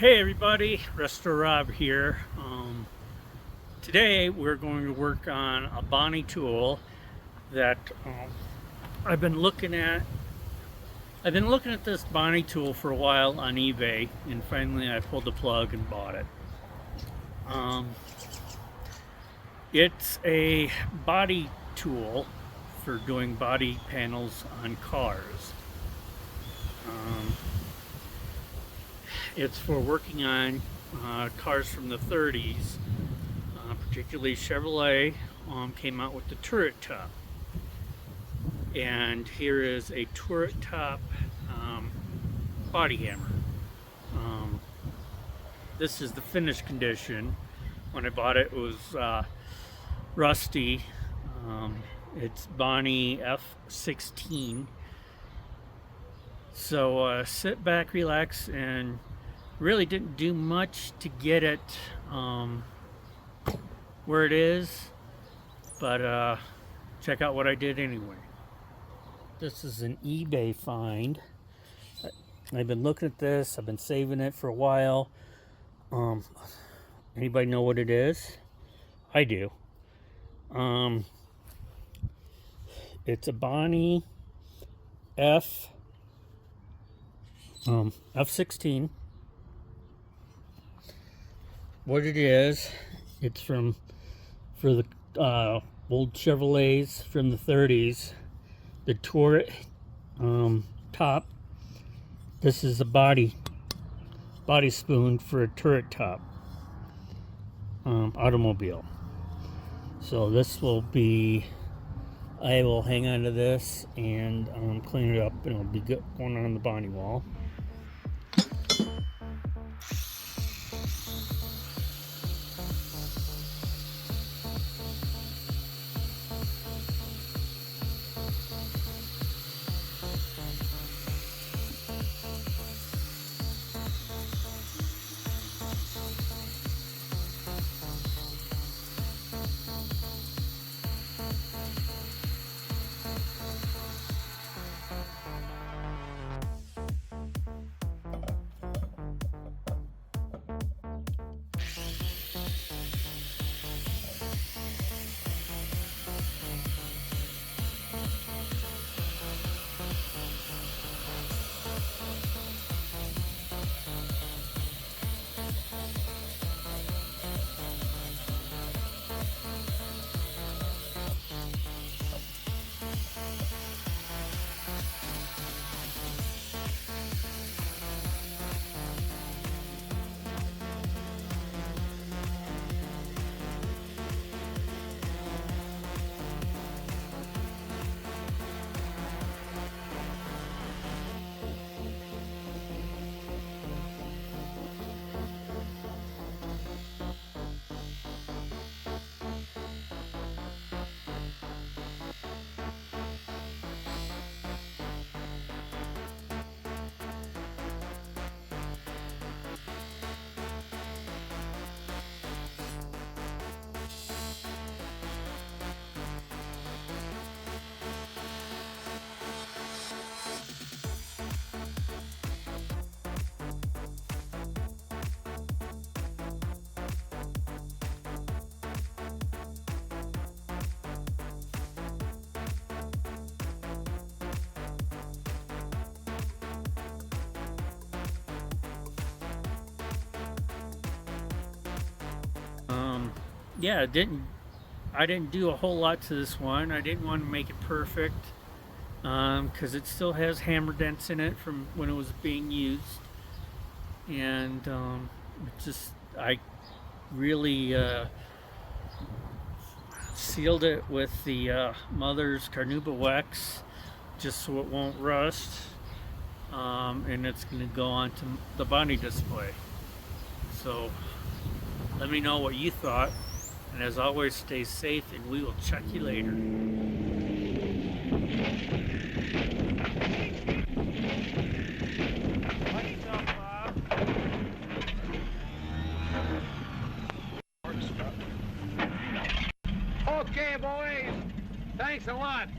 Hey everybody, Resto-Rob here. Today we're going to work on a Bonney tool that I've been looking at. I've been looking at this Bonney tool for a while on eBay, and finally I pulled the plug and bought it. It's a body tool for doing body panels on cars. It's for working on cars from the 30s, particularly Chevrolet came out with the turret top. And here is a turret top body hammer. This is the finished condition. When I bought it, it was rusty. It's Bonney F16. So sit back, relax, and really didn't do much to get it where it is, but check out what I did anyway. This is an eBay find. I've been looking at this, I've been saving it for a while. Anybody know what it is? I do. It's a Bonney F16. What it is, it's for the old Chevrolets from the 30s, the turret top. This is a body spoon for a turret top automobile. So this will be, I will hang on to this and clean it up, and it'll be going on the Bonney wall. Yeah, I didn't do a whole lot to this one. I didn't want to make it perfect because it still has hammer dents in it from when it was being used, and I really sealed it with the Mother's Carnauba wax just so it won't rust, and it's going to go onto the Bonney display. So let me know what you thought, and as always, stay safe, and we will check you later. Okay, boys. Thanks a lot.